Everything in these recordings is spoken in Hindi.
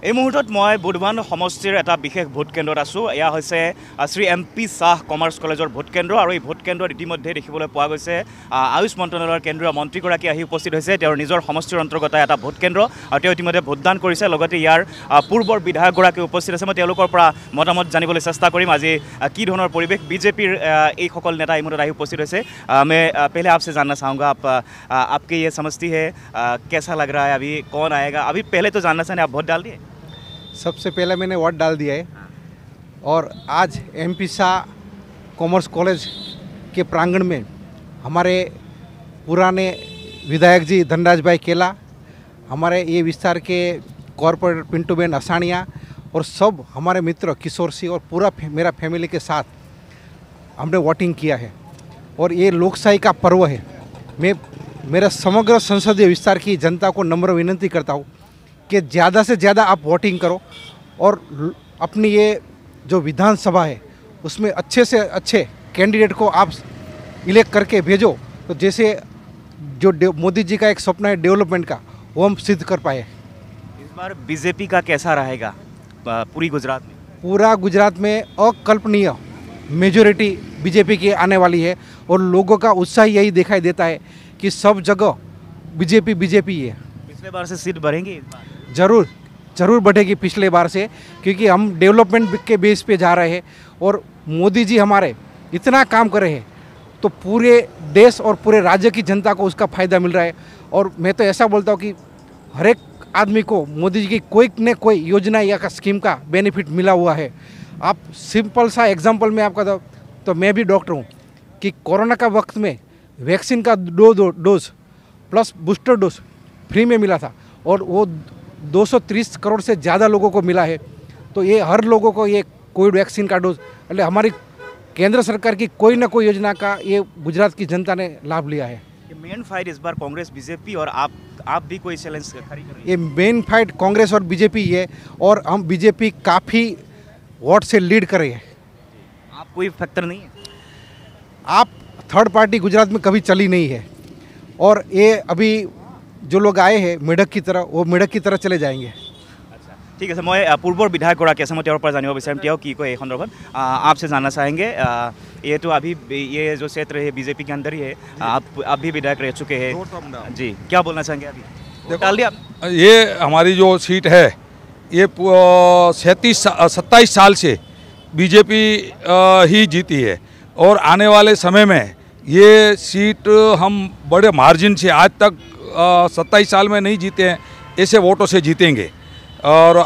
এই মুহূৰ্তত মই বুধবান সমষ্টিৰ এটা বিশেষ ভোট কেন্দ্ৰত আছোঁ। এয়া হৈছে শ্ৰী MP শাহ কমাৰ্চ কলেজৰ ভোট কেন্দ্ৰ আৰু এই ভোট কেন্দ্ৰত ইতিমধ্যে দেখিবলৈ পোৱা গৈছে আয়ুষ মন্ত্ৰালয়ৰ কেন্দ্ৰীয় মন্ত্ৰীগৰাকী আহি উপস্থিত হৈছে। তেওঁৰ নিজৰ সমষ্টিৰ অন্তৰ্গত এটা ভোট কেন্দ্ৰ আৰু তেওঁ ইতিমধ্যে ভোটদান কৰিছে। লগতে ইয়াৰ পূৰ্বৰ বিধায়কগৰাকী উপস্থিত আছে। মই তেওঁলোকৰ পৰা মতামত জানিবলৈ চেষ্টা কৰিম আজি কি ধৰণৰ পৰিৱেশ বিজেপিৰ এইসকল নেতা এই মুহূৰ্তত আহি উপস্থিত হৈছে। मैं पहले आपसे जानना चाहूँगा आपकी ये समझती है कैसा लग रहा है अभी कौन आएगा? अभी पहले तो जानना चाहें आप वोट डाल दिए? सबसे पहले मैंने वोट डाल दिया है और आज MP शाह कॉमर्स कॉलेज के प्रांगण में हमारे पुराने विधायक जी धनराज भाई केला, हमारे ये विस्तार के कॉर्पोरेटर पिंटू बेन असानिया और सब हमारे मित्र किशोर सिंह और पूरा मेरा फैमिली के साथ हमने वोटिंग किया है और ये लोकशाही का पर्व है। मैं मेरा समग्र संसदीय विस्तार की जनता को नम्र विनती करता हूँ कि ज़्यादा से ज़्यादा आप वोटिंग करो और अपनी ये जो विधानसभा है उसमें अच्छे से अच्छे कैंडिडेट को आप इलेक्ट करके भेजो, तो जैसे जो मोदी जी का एक सपना है डेवलपमेंट का, वो हम सिद्ध कर पाए। इस बार बीजेपी का कैसा रहेगा पूरी गुजरात में? पूरा गुजरात में अकल्पनीय मेजॉरिटी बीजेपी की आने वाली है और लोगों का उत्साह यही दिखाई देता है कि सब जगह बीजेपी है। पिछले बार से सीट बढ़ेंगी? जरूर बढ़ेगी पिछले बार से, क्योंकि हम डेवलपमेंट के बेस पे जा रहे हैं और मोदी जी हमारे इतना काम कर रहे हैं तो पूरे देश और पूरे राज्य की जनता को उसका फ़ायदा मिल रहा है। और मैं तो ऐसा बोलता हूँ कि हर एक आदमी को मोदी जी की कोई न कोई योजना या का स्कीम का बेनिफिट मिला हुआ है। आप सिंपल सा एग्जाम्पल में आपका दो तो मैं भी डॉक्टर हूँ कि कोरोना का वक्त में वैक्सीन का dose plus booster dose free में मिला था और वो 230 करोड़ से ज़्यादा लोगों को मिला है। तो ये हर लोगों को ये कोविड वैक्सीन का डोज मतलब हमारी केंद्र सरकार की कोई ना कोई योजना का ये गुजरात की जनता ने लाभ लिया है। ये मेन फाइट इस बार कांग्रेस बीजेपी और आप भी कोई चैलेंज खड़ी कर रही है? ये मेन फाइट कांग्रेस और बीजेपी है और हम बीजेपी काफ़ी वोट से लीड कर रही है। आप कोई फैक्टर नहीं है? आप थर्ड पार्टी गुजरात में कभी चली नहीं है और ये अभी जो लोग आए हैं मेढक की तरह, वो मेढक की तरह चले जाएंगे। अच्छा ठीक है। मैं पूर्वर विधायकगराकी আছে মই তেওঁৰ পৰা জানিব বিচাৰিম তেওঁ কি কয় এই সন্দर्भत। आपसे जानना चाहेंगे ये तो अभी ये जो क्षेत्र है बीजेपी के अंदर ही है, आप भी विधायक रह चुके हैं जी, क्या बोलना चाहेंगे? अभी डाल दिया? ये हमारी जो सीट है ये 27 साल से बीजेपी ही जीती है और आने वाले समय में ये सीट हम बड़े मार्जिन से आज तक 27 साल में नहीं जीते हैं, ऐसे वोटों से जीतेंगे। और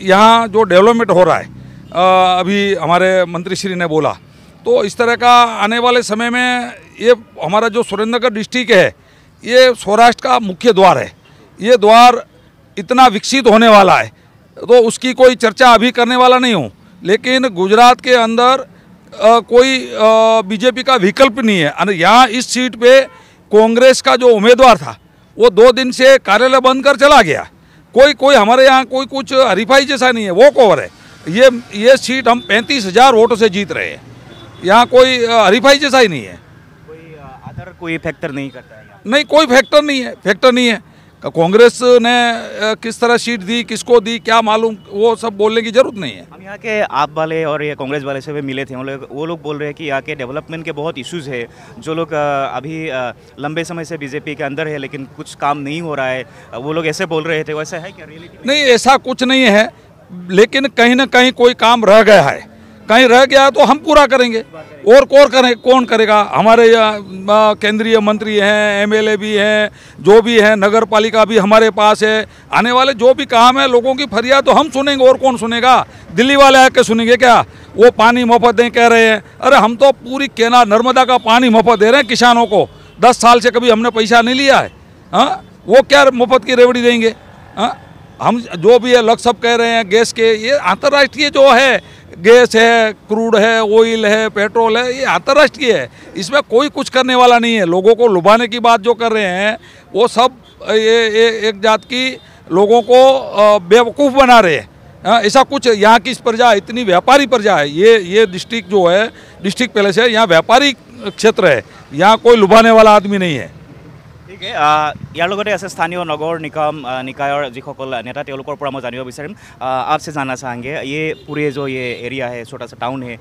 यहाँ जो डेवलपमेंट हो रहा है अभी हमारे मंत्री श्री ने बोला, तो इस तरह का आने वाले समय में ये हमारा जो सुरेंद्रनगर डिस्ट्रिक्ट है ये सौराष्ट्र का मुख्य द्वार है। ये द्वार इतना विकसित होने वाला है तो उसकी कोई चर्चा अभी करने वाला नहीं हूँ, लेकिन गुजरात के अंदर कोई बीजेपी का विकल्प नहीं है। यहाँ इस सीट पे कांग्रेस का जो उम्मीदवार था वो 2 दिन से कार्यालय बंद कर चला गया। कोई हमारे यहाँ कोई कुछ हरीफाई जैसा नहीं है, वो कवर है। ये सीट हम 35,000 वोटों से जीत रहे हैं। यहाँ कोई हरीफाई जैसा ही नहीं है। कोई फैक्टर नहीं करता है? नहीं, कोई फैक्टर नहीं है। कांग्रेस ने किस तरह सीट दी, किसको दी, क्या मालूम, वो सब बोलने की जरूरत नहीं है। हम यहाँ के आप वाले और ये कांग्रेस वाले से भी मिले थे, वो लोग बोल रहे हैं कि यहाँ के डेवलपमेंट के बहुत इश्यूज़ है। जो लोग अभी लंबे समय से बीजेपी के अंदर है लेकिन कुछ काम नहीं हो रहा है, वो लोग ऐसे बोल रहे थे। वैसा है क्या रियलिटी? नहीं, ऐसा कुछ नहीं है, लेकिन कहीं ना कहीं कोई काम रह गया है, कहीं रह गया तो हम पूरा करेंगे। और कौन करेगा? हमारे केंद्रीय मंत्री हैं, MLA भी हैं, जो भी हैं, नगर पालिका भी हमारे पास है। आने वाले जो भी काम है लोगों की फरियाद तो हम सुनेंगे, और कौन सुनेगा? दिल्ली वाले आके सुनेंगे क्या? वो पानी मुफ्त दें कह रहे हैं। अरे हम तो पूरी नर्मदा का पानी मुफ्त दे रहे हैं किसानों को। 10 साल से कभी हमने पैसा नहीं लिया है। हाँ, वो क्या मुफ्त की रेवड़ी देंगे? हाँ, हम जो भी है लग सब कह रहे हैं गैस के, ये अंतर्राष्ट्रीय जो है गैस है, क्रूड है, ऑयल है, पेट्रोल है, ये अंतर्राष्ट्रीय है। इसमें कोई कुछ करने वाला नहीं है। लोगों को लुभाने की बात जो कर रहे हैं वो सब ये एक जात की लोगों को बेवकूफ़ बना रहे हैं। ऐसा कुछ यहाँ की प्रजा इतनी व्यापारी प्रजा है। ये डिस्ट्रिक्ट जो है डिस्ट्रिक्ट पैलेस है, यहाँ व्यापारी क्षेत्र है, यहाँ कोई लुभाने वाला आदमी नहीं है। ঠিকে ইয়াৰ লগতে আছে স্থানীয় নগৰ নিগম निकायर जिसकल नेता मैं जान विचारिम आपसे जानना चाहेंगे ये पूरे जो ये एरिया है छोटा सा टाउन है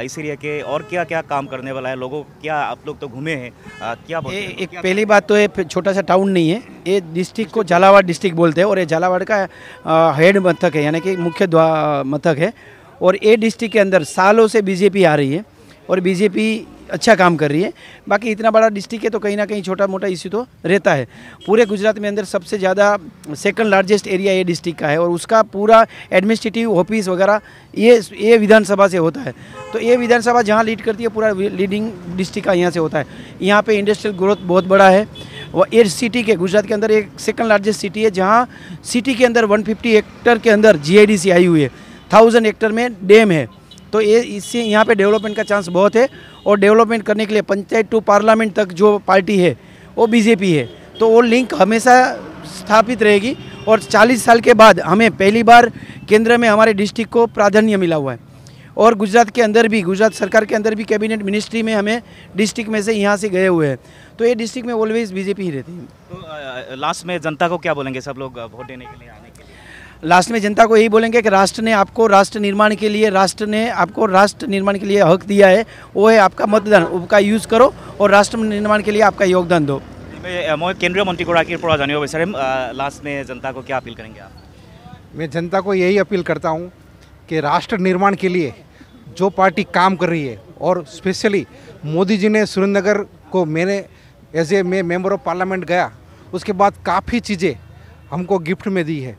इस एरिया के और क्या क्या काम करने वाला है लोगों क्या आप लोग तो घूमे हैं क्या एक पहली बात तो ये छोटा सा टाउन नहीं है, ये डिस्ट्रिक्ट को झालावाड़ डिस्ट्रिक्ट बोलते हैं और ये झालावाड़ का हेड मथक है यानी कि मुख्य मथक है। और ये डिस्ट्रिक्ट के अंदर सालों से बीजेपी आ रही है और बीजेपी अच्छा काम कर रही है। बाकी इतना बड़ा डिस्ट्रिक्ट है तो कहीं ना कहीं छोटा मोटा इश्यू तो रहता है। पूरे गुजरात में अंदर सबसे ज़्यादा सेकंड लार्जेस्ट एरिया ये डिस्ट्रिक्ट का है और उसका पूरा एडमिनिस्ट्रेटिव ऑफिस वगैरह ये विधानसभा से होता है। तो ये विधानसभा जहाँ लीड करती है पूरा लीडिंग डिस्ट्रिक्ट का यहाँ से होता है। यहाँ पे इंडस्ट्रियल ग्रोथ बहुत बड़ा है। वो एयर सिटी के गुजरात के अंदर एक सेकंड लार्जेस्ट सिटी है जहाँ सिटी के अंदर 150 हेक्टर के अंदर GIDC आई हुई है, 1000 हेक्टर में डैम है। तो ये इससे यहाँ पे डेवलपमेंट का चांस बहुत है और डेवलपमेंट करने के लिए पंचायत टू पार्लियामेंट तक जो पार्टी है वो बीजेपी है। तो वो लिंक हमेशा स्थापित रहेगी और 40 साल के बाद हमें पहली बार केंद्र में हमारे डिस्ट्रिक्ट को प्राधान्य मिला हुआ है। और गुजरात के अंदर भी गुजरात सरकार के अंदर भी कैबिनेट मिनिस्ट्री में हमें डिस्ट्रिक्ट में से यहाँ से गए हुए हैं। तो ये डिस्ट्रिक्ट में ऑलवेज बीजेपी ही रहती है। तो लास्ट में जनता को क्या बोलेंगे सब लोग वोट देने के लिए आने के लिए? लास्ट में जनता को यही बोलेंगे कि राष्ट्र ने आपको राष्ट्र निर्माण के लिए हक दिया है, वो है आपका मतदान, उसका यूज़ करो और राष्ट्र निर्माण के लिए आपका योगदान दो। मैं केंद्रीय मंत्रीगराकीर पर जानिब विचारिम लास्ट में जनता को क्या अपील करेंगे आप? मैं जनता को यही अपील करता हूँ कि राष्ट्र निर्माण के लिए जो पार्टी काम कर रही है और स्पेशली मोदी जी ने सुरेंद्रनगर को मैं मेंबर ऑफ पार्लियामेंट गया उसके बाद काफ़ी चीज़ें हमको गिफ्ट में दी है।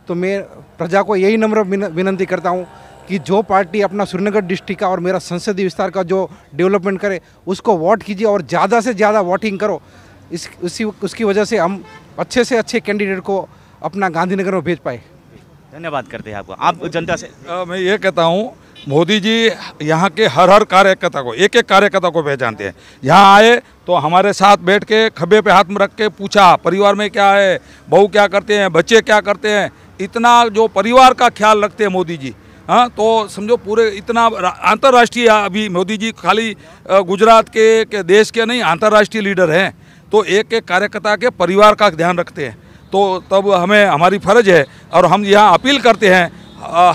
तो मैं प्रजा को यही नम्र विनंती करता हूँ कि जो पार्टी अपना सुरेंद्रनगर डिस्ट्रिक्ट का और मेरा संसदीय विस्तार का जो डेवलपमेंट करे उसको वोट कीजिए और ज़्यादा से ज़्यादा वोटिंग करो। उसकी वजह से हम अच्छे से अच्छे कैंडिडेट को अपना गांधीनगर में भेज पाए। धन्यवाद करते हैं आपको। आप जनता से मैं ये कहता हूँ मोदी जी यहाँ के हर कार्यकर्ता को एक कार्यकर्ता को पहचानते हैं। यहाँ आए तो हमारे साथ बैठ के खभे पे हाथ में रख के पूछा परिवार में क्या है, बहू क्या करते हैं, बच्चे क्या करते हैं, इतना जो परिवार का ख्याल रखते हैं मोदी जी। हाँ तो समझो पूरे इतना अंतर्राष्ट्रीय अभी मोदी जी खाली गुजरात के देश के नहीं अंतर्राष्ट्रीय लीडर हैं। तो एक कार्यकर्ता के परिवार का ध्यान रखते हैं। तो तब हमें हमारी फ़र्ज है और हम यहाँ अपील करते हैं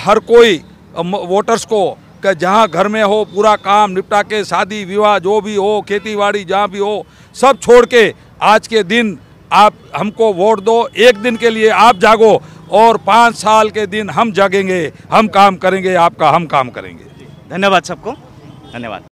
हर कोई वोटर्स को कि जहाँ घर में हो पूरा काम निपटा के शादी विवाह जो भी हो खेती बाड़ी जहाँ भी हो सब छोड़ के आज के दिन आप हमको वोट दो। एक दिन के लिए आप जागो और 5 साल के दिन हम जागेंगे, हम काम करेंगे, आपका हम काम करेंगे। धन्यवाद सबको, धन्यवाद।